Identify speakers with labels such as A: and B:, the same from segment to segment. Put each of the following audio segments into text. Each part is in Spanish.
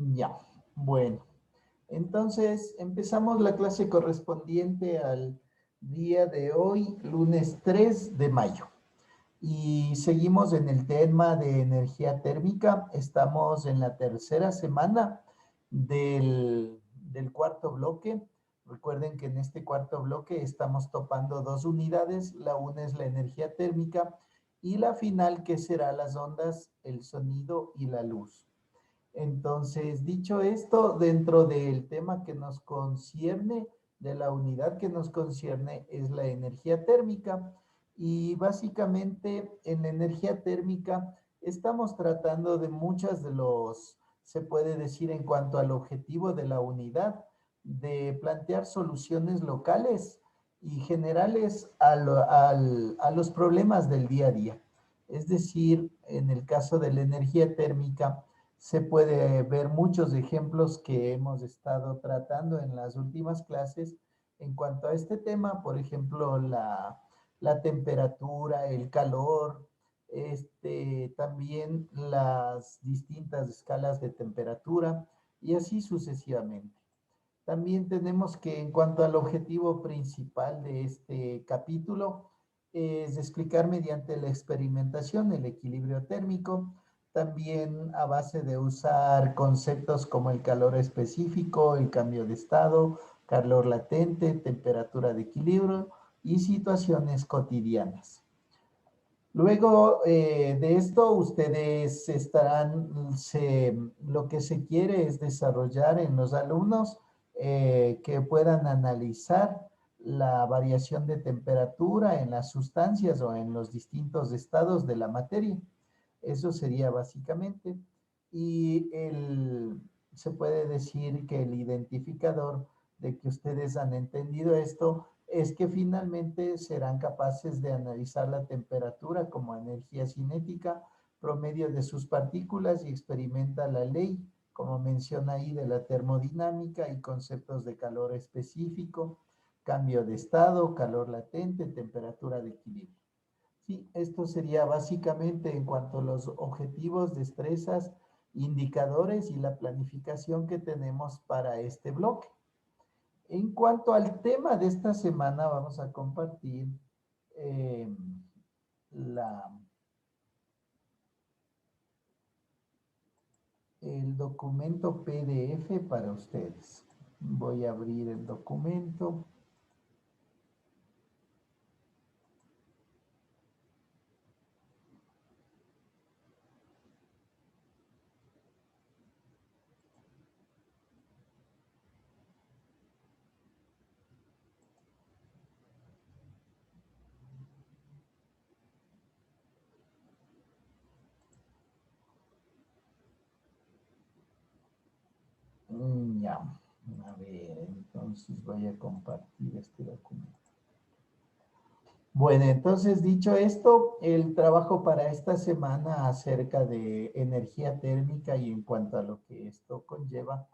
A: Ya, bueno. Entonces, empezamos la clase correspondiente al día de hoy, lunes 3 de mayo. Y seguimos en el tema de energía térmica. Estamos en la tercera semana del cuarto bloque. Recuerden que en este cuarto bloque estamos topando dos unidades. La una es la energía térmica y la final, que será las ondas, el sonido y la luz. Entonces, dicho esto, dentro del tema que nos concierne, de la unidad que nos concierne, es la energía térmica. Y básicamente en la energía térmica estamos tratando de muchas de los, se puede decir en cuanto al objetivo de la unidad, de plantear soluciones locales y generales a los problemas del día a día. Es decir, en el caso de la energía térmica, se puede ver muchos ejemplos que hemos estado tratando en las últimas clases en cuanto a este tema, por ejemplo, la temperatura, el calor, también las distintas escalas de temperatura y así sucesivamente. También tenemos que en cuanto al objetivo principal de este capítulo es explicar mediante la experimentación el equilibrio térmico, también a base de usar conceptos como el calor específico, el cambio de estado, calor latente, temperatura de equilibrio y situaciones cotidianas. Luego de esto, ustedes lo que se quiere es desarrollar en los alumnos que puedan analizar la variación de temperatura en las sustancias o en los distintos estados de la materia. Eso sería básicamente. Y se puede decir que el identificador de que ustedes han entendido esto es que finalmente serán capaces de analizar la temperatura como energía cinética, promedio de sus partículas y experimenta la ley, como menciona ahí, de la termodinámica y conceptos de calor específico, cambio de estado, calor latente, temperatura de equilibrio. Sí, esto sería básicamente en cuanto a los objetivos, destrezas, indicadores y la planificación que tenemos para este bloque. En cuanto al tema de esta semana, vamos a compartir eh, la, el documento PDF para ustedes. Voy a abrir el documento. Ya, a ver, entonces voy a compartir este documento. Bueno, entonces dicho esto, el trabajo para esta semana acerca de energía térmica y en cuanto a lo que esto conlleva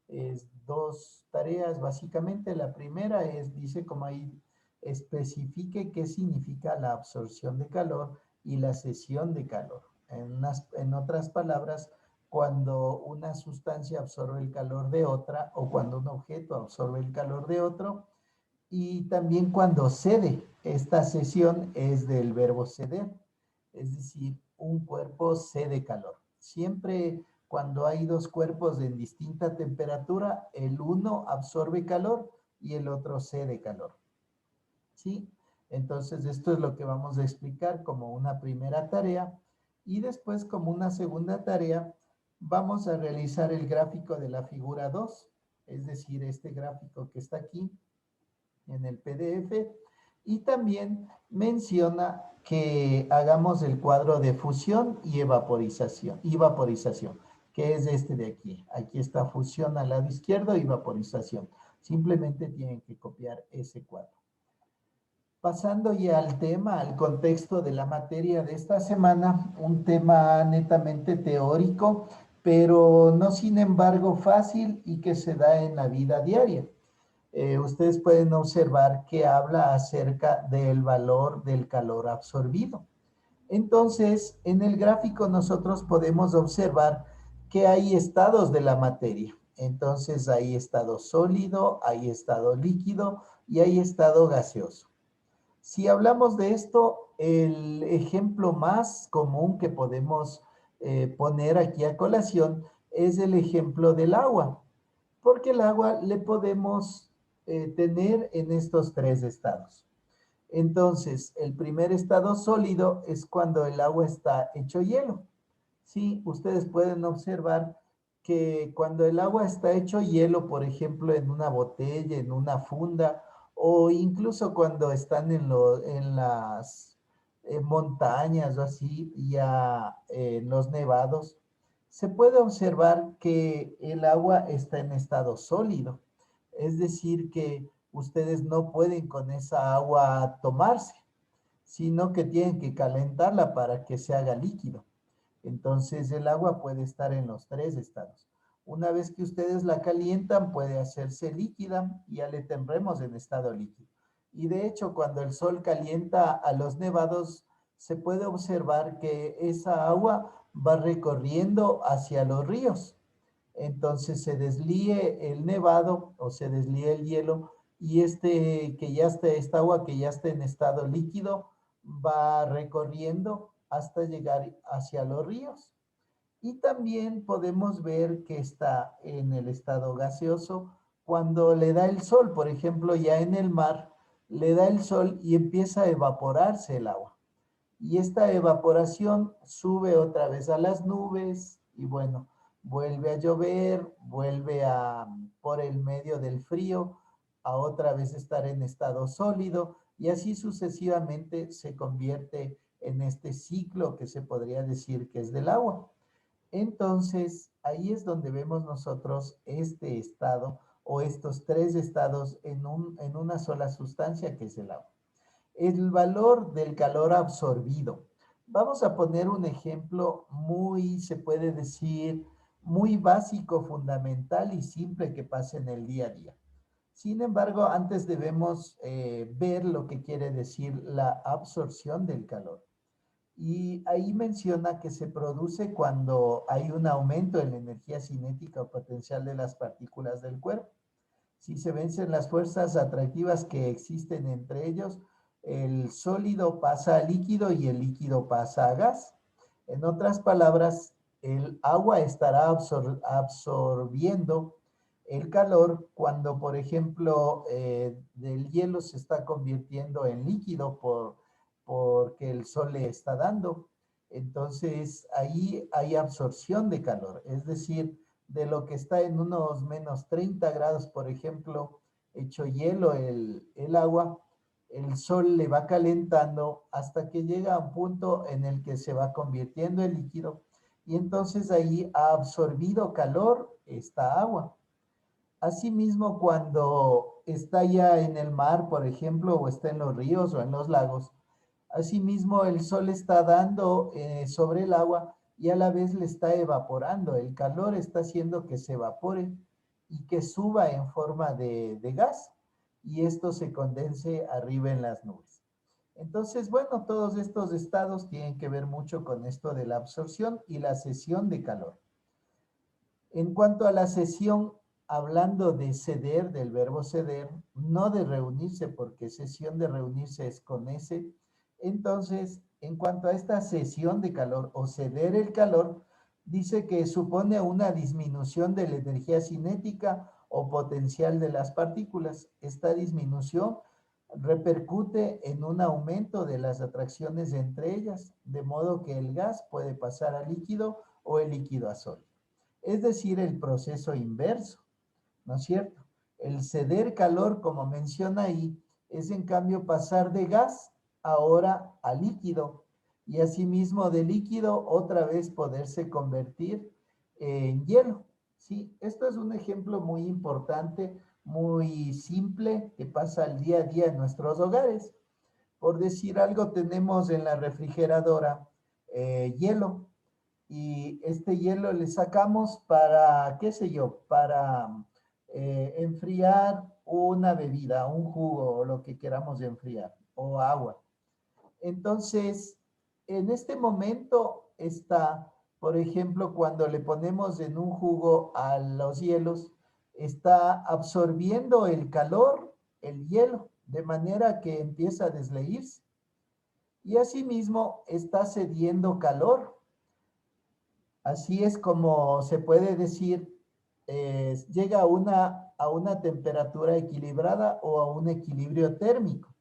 A: es dos tareas básicamente. La primera es, dice como ahí, especifique qué significa la absorción de calor y la cesión de calor. En otras palabras, cuando una sustancia absorbe el calor de otra o cuando un objeto absorbe el calor de otro, y también cuando cede. Esta cesión es del verbo ceder, es decir, un cuerpo cede calor. Siempre cuando hay dos cuerpos en distinta temperatura, el uno absorbe calor y el otro cede calor. ¿Sí? Entonces, esto es lo que vamos a explicar como una primera tarea y después como una segunda tarea vamos a realizar el gráfico de la figura 2, es decir, este gráfico que está aquí en el PDF y también menciona que hagamos el cuadro de fusión y vaporización, que es este de aquí. Aquí está fusión al lado izquierdo y vaporización. Simplemente tienen que copiar ese cuadro. Pasando ya al tema, al contexto de la materia de esta semana, un tema netamente teórico, pero no sin embargo fácil y que se da en la vida diaria. Ustedes pueden observar que habla acerca del valor del calor absorbido. Entonces, en el gráfico nosotros podemos observar que hay estados de la materia. Entonces hay estado sólido, hay estado líquido y hay estado gaseoso. Si hablamos de esto, el ejemplo más común que podemos poner aquí a colación es el ejemplo del agua, porque el agua le podemos tener en estos tres estados. Entonces, el primer estado sólido es cuando el agua está hecho hielo. Sí, ustedes pueden observar que cuando el agua está hecho hielo, por ejemplo, en una botella, en una funda, o incluso cuando están en las montañas o así, ya en los nevados, se puede observar que el agua está en estado sólido. Es decir, que ustedes no pueden con esa agua tomarse, sino que tienen que calentarla para que se haga líquido. Entonces el agua puede estar en los tres estados. Una vez que ustedes la calientan, puede hacerse líquida y ya le tendremos en estado líquido. Y de hecho, cuando el sol calienta a los nevados, se puede observar que esa agua va recorriendo hacia los ríos. Entonces se deslíe el nevado o se deslíe el hielo y esta agua que ya está en estado líquido va recorriendo hasta llegar hacia los ríos. Y también podemos ver que está en el estado gaseoso cuando le da el sol, por ejemplo, ya en el mar, le da el sol y empieza a evaporarse el agua. Y esta evaporación sube otra vez a las nubes y bueno, vuelve a llover, por el medio del frío, a otra vez estar en estado sólido y así sucesivamente se convierte en este ciclo que se podría decir que es del agua. Entonces, ahí es donde vemos nosotros este estado o estos tres estados en una sola sustancia que es el agua. El valor del calor absorbido. Vamos a poner un ejemplo muy, se puede decir, muy básico, fundamental y simple que pasa en el día a día. Sin embargo, antes debemos ver lo que quiere decir la absorción del calor. Y ahí menciona que se produce cuando hay un aumento en la energía cinética o potencial de las partículas del cuerpo. Si se vencen las fuerzas atractivas que existen entre ellos, el sólido pasa a líquido y el líquido pasa a gas. En otras palabras, el agua estará absorbiendo el calor cuando, por ejemplo, del hielo se está convirtiendo en líquido porque el sol le está dando. Entonces, ahí hay absorción de calor, es decir, de lo que está en unos menos 30 grados, por ejemplo, hecho hielo el agua, el sol le va calentando hasta que llega a un punto en el que se va convirtiendo en líquido y entonces ahí ha absorbido calor esta agua. Asimismo, cuando está ya en el mar, por ejemplo, o está en los ríos o en los lagos, asimismo el sol está dando sobre el agua y a la vez le está evaporando. El calor está haciendo que se evapore y que suba en forma de gas y esto se condense arriba en las nubes. Entonces, bueno, todos estos estados tienen que ver mucho con esto de la absorción y la cesión de calor. En cuanto a la sesión, hablando de ceder, del verbo ceder, no de reunirse, porque sesión de reunirse es con S. Entonces, en cuanto a esta cesión de calor o ceder el calor, dice que supone una disminución de la energía cinética o potencial de las partículas. Esta disminución repercute en un aumento de las atracciones entre ellas, de modo que el gas puede pasar a líquido o el líquido a sólido. Es decir, el proceso inverso, ¿no es cierto? El ceder calor, como menciona ahí, es en cambio pasar de gas ahora a líquido y asimismo de líquido otra vez poderse convertir en hielo. Sí, esto es un ejemplo muy importante, muy simple que pasa al día a día en nuestros hogares. Por decir algo, tenemos en la refrigeradora hielo y este hielo le sacamos para, qué sé yo, para enfriar una bebida, un jugo o lo que queramos enfriar, o agua. Entonces, en este momento está Por ejemplo, cuando le ponemos en un jugo a los hielos, está absorbiendo el calor, el hielo, de manera que empieza a desleírse. Y asimismo está cediendo calor. Así es como se puede decir, llega a una temperatura equilibrada o a un equilibrio térmico.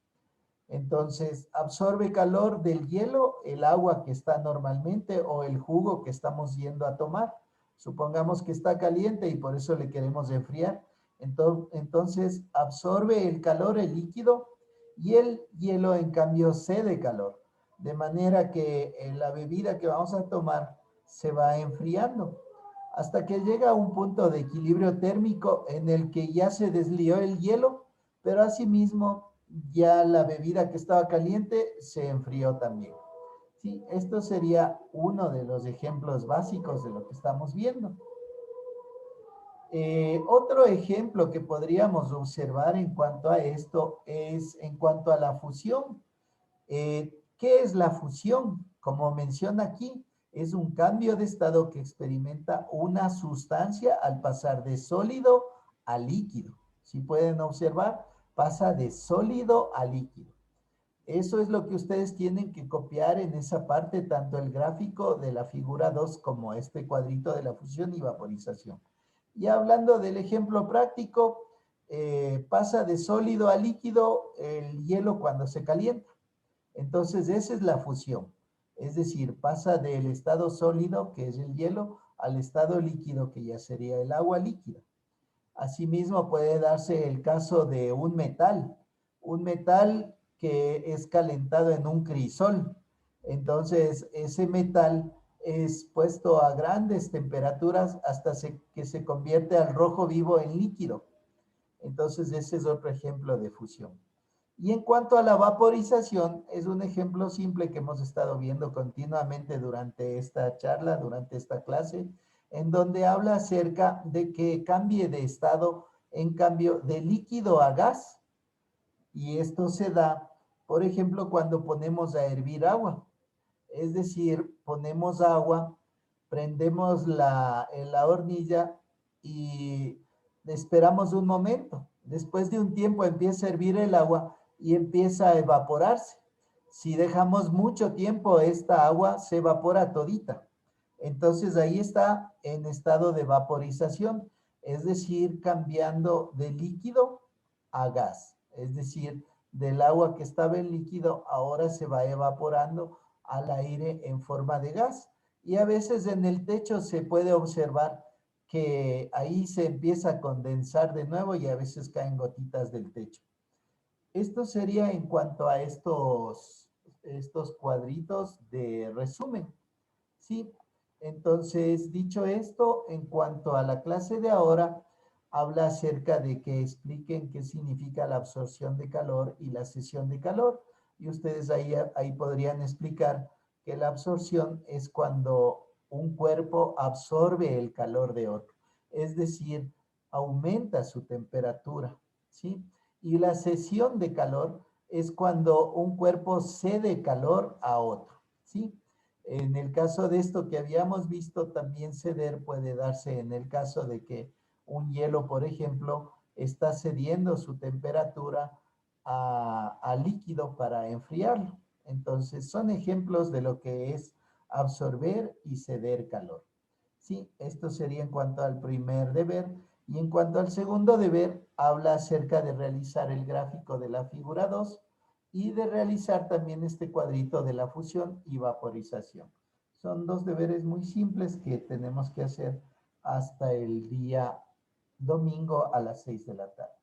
A: Entonces, absorbe calor del hielo, el agua que está normalmente o el jugo que estamos yendo a tomar. Supongamos que está caliente y por eso le queremos enfriar. Entonces, absorbe el calor, el líquido, y el hielo, en cambio, cede calor. De manera que la bebida que vamos a tomar se va enfriando hasta que llega a un punto de equilibrio térmico en el que ya se deslió el hielo, pero asimismo ya la bebida que estaba caliente se enfrió también. Sí, esto sería uno de los ejemplos básicos de lo que estamos viendo. Otro ejemplo que podríamos observar en cuanto a esto es en cuanto a la fusión. ¿Qué es la fusión? Como menciona aquí, es un cambio de estado que experimenta una sustancia al pasar de sólido a líquido. Si pueden observar, pasa de sólido a líquido. Eso es lo que ustedes tienen que copiar en esa parte, tanto el gráfico de la figura 2 como este cuadrito de la fusión y vaporización. Y hablando del ejemplo práctico, pasa de sólido a líquido el hielo cuando se calienta. Entonces, esa es la fusión. Es decir, pasa del estado sólido, que es el hielo, al estado líquido, que ya sería el agua líquida. Asimismo, puede darse el caso de un metal que es calentado en un crisol. Entonces, ese metal es puesto a grandes temperaturas hasta que se convierte al rojo vivo en líquido. Entonces, ese es otro ejemplo de fusión. Y en cuanto a la vaporización, es un ejemplo simple que hemos estado viendo continuamente durante esta charla, durante esta clase, en donde habla acerca de que cambie de estado en cambio de líquido a gas. Y esto se da, por ejemplo, cuando ponemos a hervir agua. Es decir, ponemos agua, prendemos la hornilla y esperamos un momento. Después de un tiempo empieza a hervir el agua y empieza a evaporarse. Si dejamos mucho tiempo, esta agua se evapora todita. Entonces ahí está en estado de vaporización, es decir, cambiando de líquido a gas. Es decir, del agua que estaba en líquido ahora se va evaporando al aire en forma de gas. Y a veces en el techo se puede observar que ahí se empieza a condensar de nuevo y a veces caen gotitas del techo. Esto sería en cuanto a estos cuadritos de resumen. Sí, entonces, dicho esto, en cuanto a la clase de ahora, habla acerca de que expliquen qué significa la absorción de calor y la cesión de calor. Y ustedes ahí podrían explicar que la absorción es cuando un cuerpo absorbe el calor de otro, es decir, aumenta su temperatura, ¿sí? Y la cesión de calor es cuando un cuerpo cede calor a otro, ¿sí? En el caso de esto que habíamos visto, también ceder puede darse en el caso de que un hielo, por ejemplo, está cediendo su temperatura a líquido para enfriarlo. Entonces, son ejemplos de lo que es absorber y ceder calor. Sí, esto sería en cuanto al primer deber. Y en cuanto al segundo deber, habla acerca de realizar el gráfico de la figura 2 y de realizar también este cuadrito de la fusión y vaporización. Son dos deberes muy simples que tenemos que hacer hasta el día domingo a las 6 de la tarde.